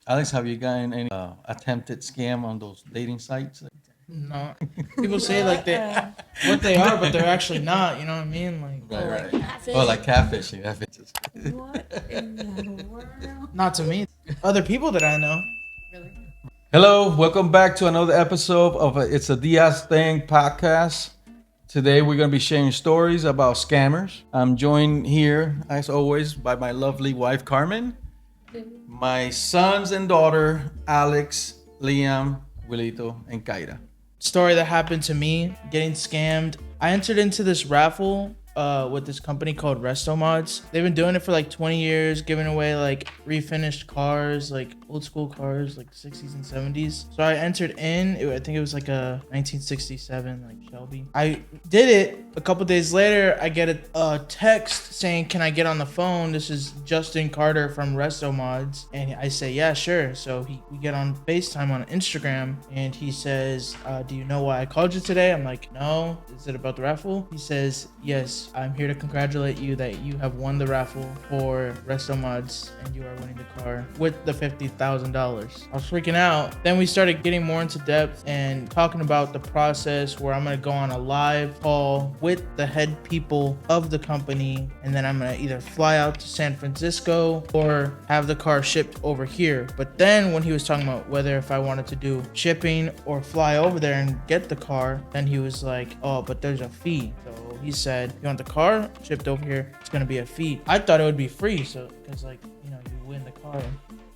Alex, have you gotten any attempted scam on those dating sites? No, people say like they what they are, but they're actually not. You know what I mean? Like, Right, right. Oh, like catfishing. Catfishing. What in the world? not to me. Other people that I know. Really? Hello, welcome back to another episode of It's a Diaz Thing podcast. Today we're going to be sharing stories about scammers. I'm joined here, as always, by my lovely wife, Carmen, my sons and daughter, Alex, Liam, Willito, and Kaira. Story that happened to me getting scammed. I entered into this raffle with this company called Resto Mods. They've been doing it for like 20 years, giving away like refinished cars, like old school cars, like 60s and 70s. So I entered in. I think it was like a 1967 like Shelby. I did it. A couple days later, I get a text saying, "Can I get on the phone? This is Justin Carter from Resto Mods." And I say, "Yeah, sure." So we get on FaceTime on Instagram, and he says, "Do you know why I called you today?" I'm like, "No." "Is it about the raffle?" He says, "Yes, I'm here to congratulate you that you have won the raffle for Resto Mods, and you are winning the car with the $50,000. I was freaking out. Then we started getting more into depth and talking about the process where I'm gonna go on a live call with the head people of the company, and then I'm gonna either fly out to San Francisco or have the car shipped over here. But then when he was talking about whether if I wanted to do shipping or fly over there and get the car, then he was like, "Oh, but there's a fee." So he said, "You want the car shipped over here? It's gonna be a fee." I thought it would be free, so because like you win the car.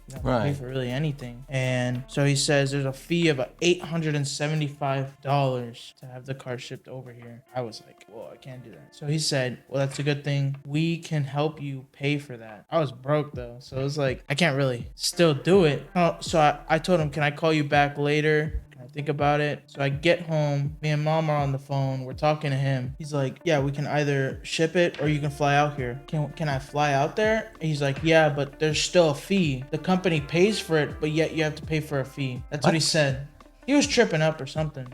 You don't have to pay for really anything. And so he says there's a fee of $875 to have the car shipped over here. I was like, "Well, I can't do that." So he said, "Well, that's a good thing. We can help you pay for that." I was broke though. So it was like, I can't really still do it. So I told him, "Can I call you back later? Think about it?" So I get home, me and mom are on the phone, we're talking to him. He's like, "Yeah, we can either ship it or you can fly out here." Can I fly out there? And he's like, "Yeah, but there's still a fee. The company pays for it, but yet you have to pay for a fee." That's what he said. He was tripping up or something,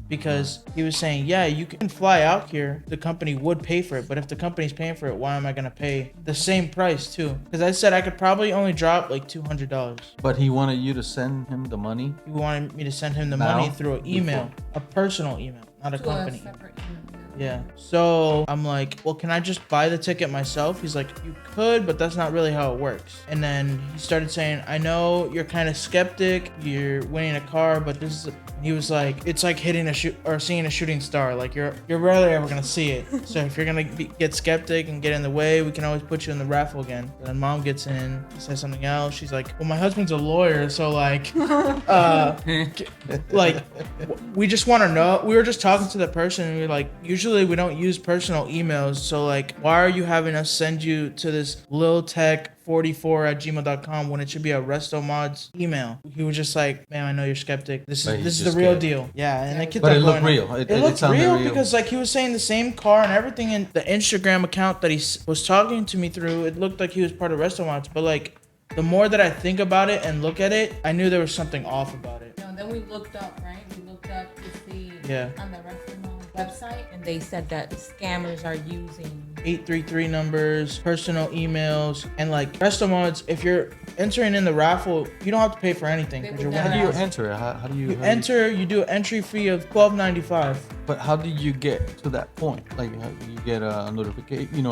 because he was saying, "Yeah, you can fly out here. The company would pay for it, but if the company's paying for it, why am I gonna pay the same price too?" Because I said I could probably only drop like $200. But he wanted you to send him the money? He wanted me to send him the Now? money through an email, a personal email, not a company. Separate email. Yeah. So I'm like, "Well, can I just buy the ticket myself?" He's like, "You could, but that's not really how it works." And then he started saying, "I know you're kind of skeptic. You're winning a car, but this is." He was like, "It's like hitting seeing a shooting star. Like you're rarely ever gonna see it. So if you're gonna get skeptic and get in the way, we can always put you in the raffle again." And then mom gets in, says something else. She's like, "Well, my husband's a lawyer, so like, like we just want to know." We were just talking to the person, and we were like, "Usually we don't use personal emails, so like, why are you having us send you to this liltech44@gmail.com when it should be a Resto Mods email?" He was just like, "Man, I know you're skeptic. This is the real deal." Yeah, and they kept But that it looked going. real. It looked sounded real because like he was saying the same car and everything in the Instagram account that he was talking to me through. It looked like he was part of Resto Mods, but like the more that I think about it and look at it, I knew there was something off about it. No, then we looked up, right? We looked up to see on the restaurant website, and they said that scammers are using 833 numbers, personal emails, and like Resto Mods. If you're entering in the raffle, you don't have to pay for anything. They 'Cause would you're How do winning. you enter it? How do you You do an entry fee of $12.95. But how did you get to that point? Like, how do you get a notification? No,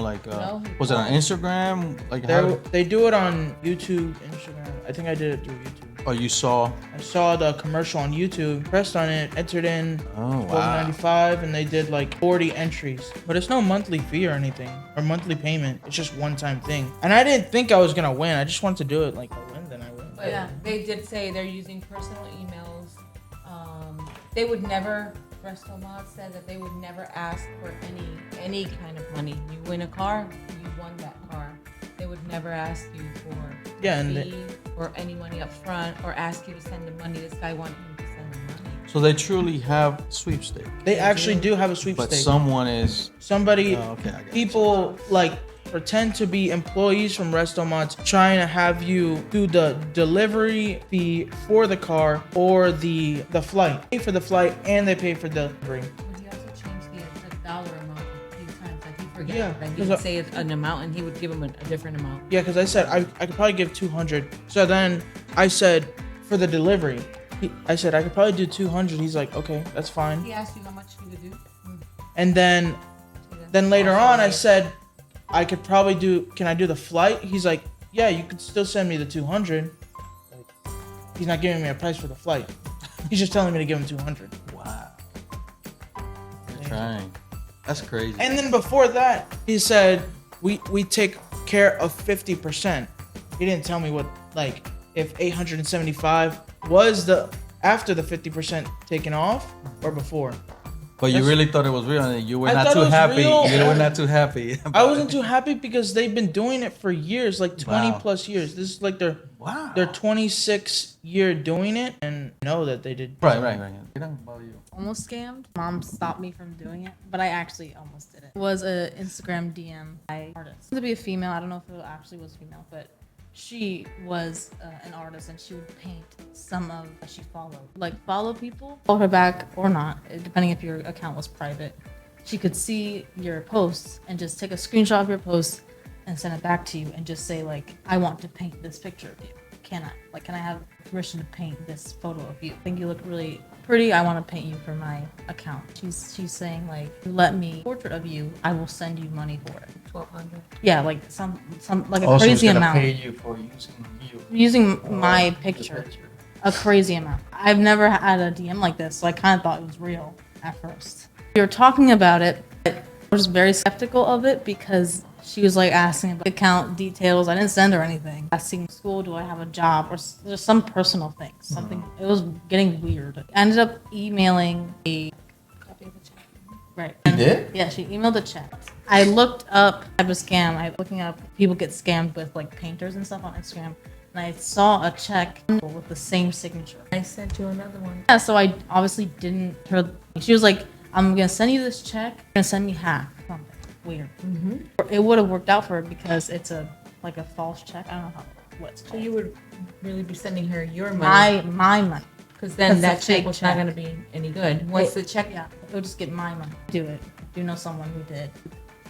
he Was it on called. Instagram? Like, how? They do it on YouTube, Instagram. I think I did it through YouTube. Oh, you saw? I saw the commercial on YouTube, pressed on it, entered in Oh, wow. $12.95, and they did like 40 entries. But it's no monthly fee or anything, or monthly payment. It's just one-time thing. And I didn't think I was gonna win. I just wanted to do it. Like, I win, then I win. But yeah, they did say they're using personal emails. They would never. Resto Mod said that they would never ask for any kind of money. You win a car, you won that car. They would never ask you for fee or any money up front, or ask you to send the money. This guy wanted him to send the money. So they truly have sweepstakes. They actually do have a But sweepstakes. someone is. Somebody, Oh, okay, I got you. people like pretend to be employees from Resto Mods, trying to have you do the delivery fee for the car or the flight. Pay for the flight and they pay for delivery. But he also changed the dollar amount a few times. Like he forget. Yeah, That he 'cause would say an amount and he would give him a different amount. Yeah, because I said I could probably give 200. So then I said for the delivery, I said I could probably do 200. He's like, okay, that's fine. He asked you how much he would do. And then later on, I said I could probably do. Can I do the flight? He's like, yeah, you could still send me the 200. He's not giving me a price for the flight. He's just telling me to give him 200. Wow. You're trying. That's crazy. And then before that, he said we take care of 50%. He didn't tell me what, like, if 875 was the after the 50% taken off or before. But you really thought it was real, and you were I not thought too it was happy. real. You were not too happy. I wasn't too happy because they've been doing it for years, like 20 Wow. plus years. This is like their Wow. 26 year doing it, and know that they did. Right. They don't bother you. Almost scammed. Mom stopped me from doing it, but I actually almost did it. It was a Instagram DM by artist. To be a female, I don't know if it actually was female, but she was an artist and she would paint some of what she followed. Like follow people, follow her back or not, depending if your account was private. She could see your posts and just take a screenshot of your post and send it back to you and just say like, I want to paint this picture of you. Can I have permission to paint this photo of you? I think you look really pretty. I want to paint you for my account. She's saying like, let me portrait of you. I will send you money for it. 1,200. Yeah, like some like a Also, crazy gonna amount. pay you for using you. Using my picture, a crazy amount. I've never had a DM like this, so I kind of thought it was real at first. We were talking about it, but I was very skeptical of it because she was like asking about account details. I didn't send her anything. Asking school, do I have a job, or just some personal things. Something. It was getting weird. I ended up emailing a Copy of the check. right. You did? Yeah, she emailed a check. I looked up type of scam. I was looking up people get scammed with like painters and stuff on Instagram, and I saw a check with the same signature. I sent you another one. Yeah, so I obviously didn't. She was like, "I'm gonna send you this check. You're gonna send me half." Something weird. It would have worked out for her because it's a false check. I don't know what it's So called. you would really be sending her your money. My money. Because then That's that a check fake was not check. going to be any good. Once the check, Yeah, it would just get my money. Do it. Do know someone who did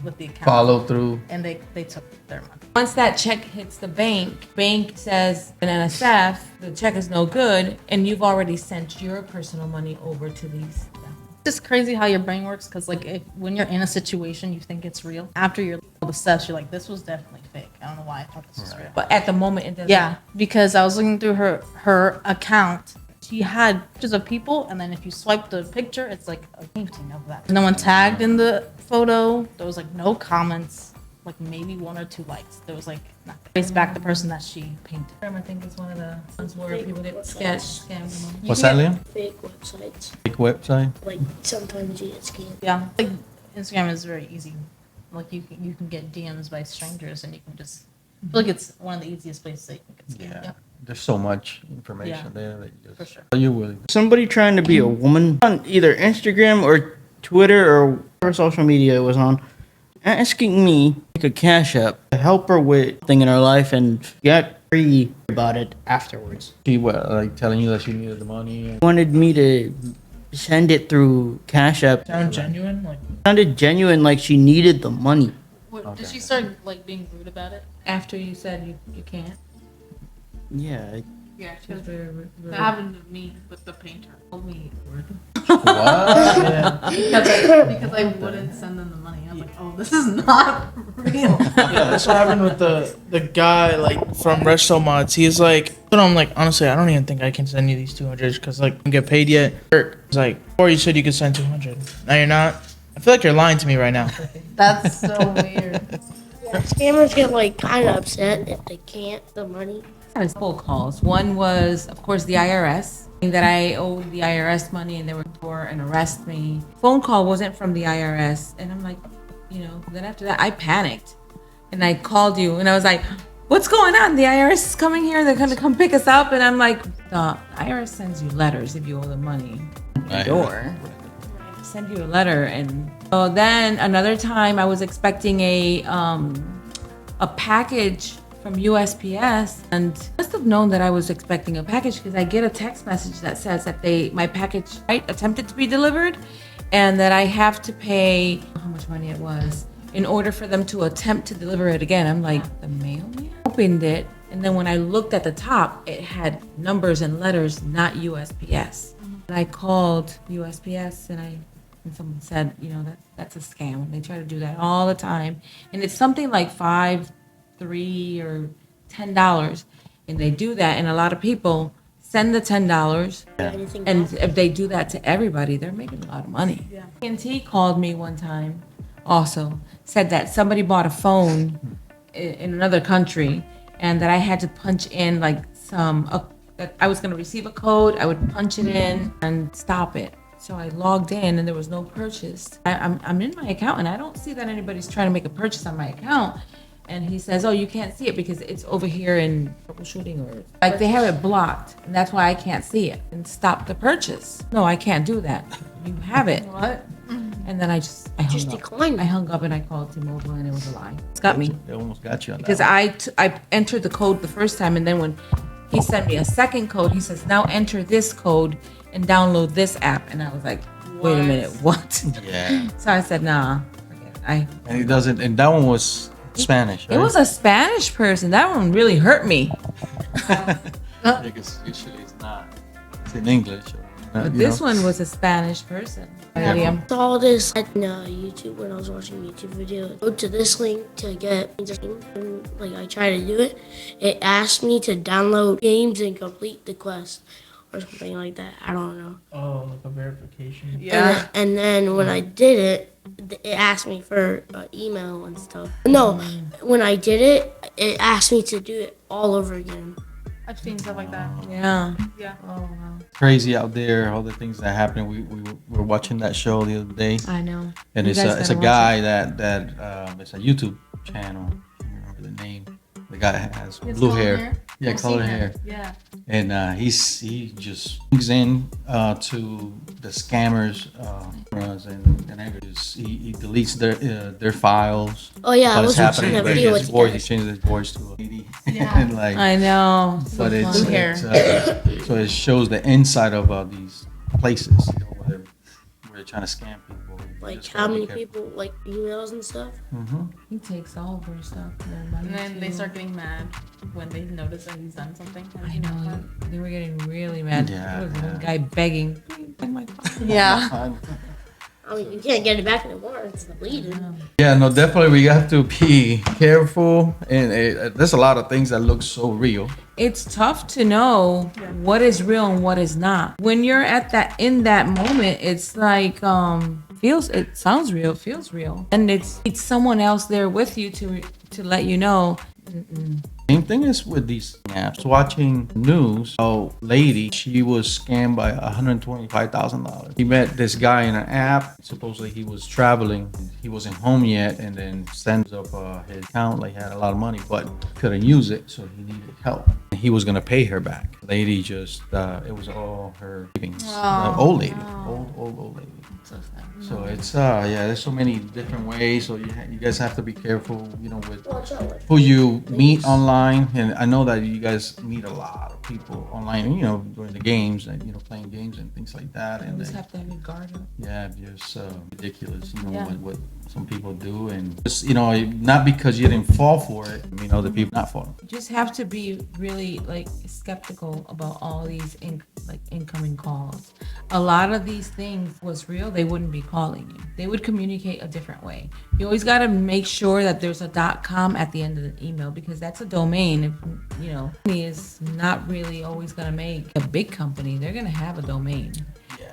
with the account. Follow through. And they took their money. once that check hits the bank says an NSF, the check is no good, and you've already sent your personal money over to these. It's just crazy how your brain works because like when you're in a situation you think it's real, after you're all the steps you're like, this was definitely fake. I don't know why I thought this was real. But at the moment, it doesn't. Yeah, because I was looking through her account. She had pictures of people, and then if you swipe the picture, it's like a painting of that. No one tagged in the photo. There was like no comments, like maybe 1 or 2 likes. There was like nothing. Trace back the person that she painted. I think it's one of the ones where people get scammed. What's that, Liam? Fake websites. Fake website. Like sometimes you get scammed. Yeah, like Instagram is very easy. Like you can get DMs by strangers, and you can just I feel like it's one of the easiest places that you can get scammed. Yeah. There's so much information Yeah. there that you just. For sure. You will. Somebody trying to be a woman on either Instagram or Twitter or whatever social media it was on, asking me like a cash app to help her with thing in her life and got free about it afterwards. She what, like telling you that she needed the money. And Wanted me to send it through Cash App. Sound genuine? Like, Sounded genuine, like she needed the money. What, Did she start like being rude about it? After you said you can't. Yeah, Yeah, She was very rude. that happened to me with the painter. Told me what? because I wouldn't send them the money. I was like, oh, this is not real. yeah, that's what happened with the guy like from Resto Mods. He's like, but I'm like, honestly, I don't even think I can send you these 200 because like, I don't get paid yet. It's like, or you said you could send 200. Now you're not. I feel like you're lying to me right now. That's so weird. Yeah, scammers get like kind of upset if they can't the money. I had a couple calls. One was, of course, the IRS, saying that I owed the IRS money and they were for and arrest me. Phone call wasn't from the IRS, and I'm like, Then after that, I panicked, and I called you, and I was like, "What's going on? The IRS is coming here. They're gonna come pick us up." And I'm like, "The IRS sends you letters if you owe them money at the door. Send you a letter." And so then another time, I was expecting a package from USPS, and I must have known that I was expecting a package because I get a text message that says that my package attempted to be delivered, and that I have to pay how much money it was in order for them to attempt to deliver it again. I'm like, the mailman opened it, and then when I looked at the top, it had numbers and letters, not USPS. And I called USPS, and someone said, that's a scam. They try to do that all the time, and it's something like $5, $3, or $10, and they do that, and a lot of people send the $10, Anything and back? if they do that to everybody, they're making a lot of money. Yeah. AT&T called me one time, also said that somebody bought a phone in another country, and that I had to punch in like that I was going to receive a code. I would punch it in and stop it. So I logged in, and there was no purchase. I'm in my account, and I don't see that anybody's trying to make a purchase on my account. And he says, oh, you can't see it because it's over here in troubleshooting, or like they have it blocked, and that's why I can't see it and stop the purchase. No, I can't do that. You have it. What? And then I hung up. decline. I hung up and I called T-Mobile, and it was a lie. It's got me They almost got you on that. because I entered the code the first time, and then when he sent me a second code, he says, now enter this code and download this app, and I was like, wait a minute, what? Yeah. So I said, nah, forget it. And he doesn't. And that one was Spanish, right? It was a Spanish person. That one really hurt me. Because usually it's not. It's in English. But this one was a Spanish person. Yeah. Yeah. Saw this at YouTube when I was watching YouTube video. Go to this link to get and like I tried to do it. It asked me to download games and complete the quest or something like that. I don't know. Oh, like a verification. Yeah. And then when I did it, it asked me for email and stuff. No, when I did it, it asked me to do it all over again. I've seen stuff like that. Yeah. Yeah. Oh, wow. Crazy out there, all the things that happen. We were watching that show the other day, I know. and You it's guys a gotta guy that it's a YouTube channel. I can't remember the name. The guy has It's blue colored hair. hair? Yeah, I've colored seen him. hair. Yeah. And he just brings in to the scammers and he deletes their files. Oh yeah, I But it's was watching happening. that But video his with you voice, he guys. changes his voice to a lady. Yeah. And like, I know. but it's, funny. so it shows the inside of these places, where they're trying to scam people. Like Just how gotta be many careful. people like emails and stuff. He takes all of her stuff. Their money And then they too. start getting mad when they notice that he's done something. I know. They were getting really mad. Yeah, There was yeah. one guy begging. "Please take my phone." Yeah. I mean, you can't get it back anymore. It's deleted. Yeah, no, definitely we have to be careful, and there's a lot of things that look so real. It's tough to know what is real and what is not. When you're in that moment, it's like it sounds real, feels real, and it's someone else there with you to let you know. Same thing is with these apps. Watching news, a lady, she was scammed by $125,000. He met this guy in an app. Supposedly he was traveling. He wasn't home yet, and then sends up his account, like he had a lot of money, but couldn't use it, so he needed help. He was gonna pay her back. Lady just, it was all her savings. Old lady, old lady. So it's there's so many different ways. So you guys have to be careful, with Watch out. Like, who you meet online. And I know that you guys meet a lot of people online, during the games and playing games and things like that. You And just then, have to have your guard up. yeah, just ridiculous, Yeah. what some people do, and just not because you didn't fall for it, the people not falling. You just have to be really skeptical about all these incoming calls. A lot of these things was real, they wouldn't be calling you. They would communicate a different way. You always got to make sure that there's a .com at the end of the email, because that's a domain. If company is not really always going to make a big company, they're going to have a domain.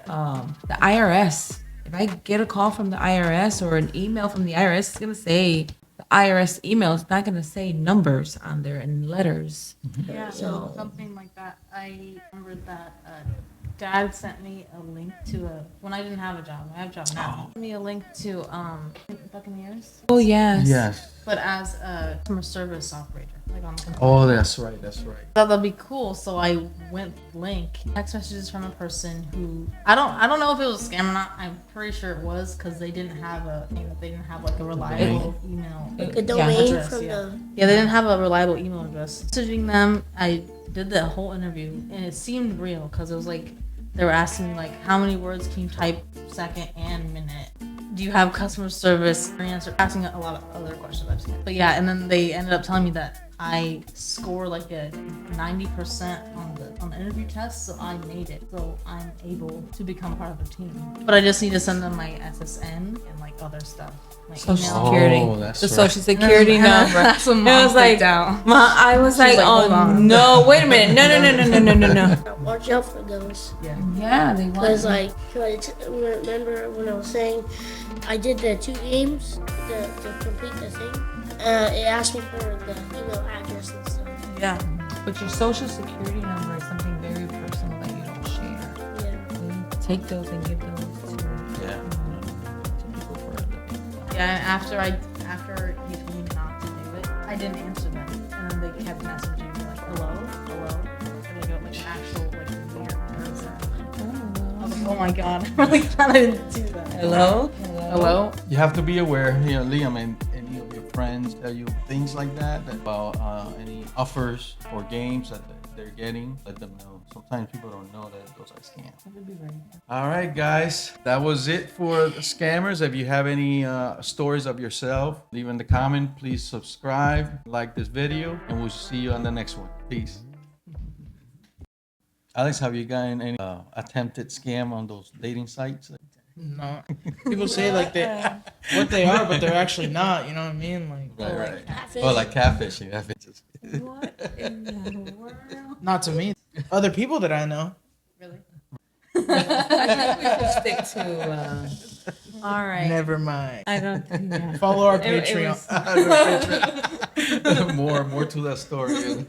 The IRS. If I get a call from the IRS or an email from the IRS, it's going to say the IRS email. It's not going to say numbers on there and letters. Yeah, So- something like that. I remember that Dad sent me a link to when I didn't have a job. I have a job now. Sent me a link to Buccaneers, Oh, yes. Yes. but as a customer service operator, like on the computer. Oh, that's right. Thought that'd be cool, so I went link text messages from a person who I don't know if it was a scam or not. I'm pretty sure it was, because they didn't have like a reliable email. the domain address, from yeah. the. Yeah, they didn't have a reliable email address. Messaging them, I did the whole interview, and it seemed real, because it was like they were asking me like, how many words can you type second and minute? do you have customer service experience? Or asking a lot of other questions I've seen. But yeah, and then they ended up telling me that I score like a 90% on the interview test, so I made it. So I'm able to become part of the team. But I just need to send them my SSN and like other stuff. My Social email. Security. Oh, that's the right. Social Security number. That's when It Mom was like, freaked out. I was like, like, hold oh on. no, wait a minute, no. Watch out for those. Yeah, they want. Because like, remember when I was saying I did the 2 games to complete the thing? It asked me for the email address and stuff. Yeah, but your Social Security number is something very personal that you don't share. Yeah. So you take those and give those to Yeah. to people for other people. Yeah, and after he told me not to do it, I didn't answer them, and then they kept messaging me like, hello, and like an actual like weird person. I was like, oh my god, I'm really glad I didn't do that. Hello. You have to be aware, Liam, and any of your friends tell you things like that about any offers or games that they're getting. Let them know. Sometimes people don't know that those are scams. All right, guys, that was it for the scammers. If you have any stories of yourself, leave in the comment. Please subscribe, like this video, and we'll see you on the next one. Peace. Alex, have you gotten any attempted scam on those dating sites? No, people say like what they are, but they're actually not. You know what I mean? Like, Right. Catfish. Oh, like catfishing. Catfishing. What in the world? not to me. Other people that I know. Really? I think we should stick to. All right. Never mind. I don't. Yeah. Follow our It Patreon. was- more to that story.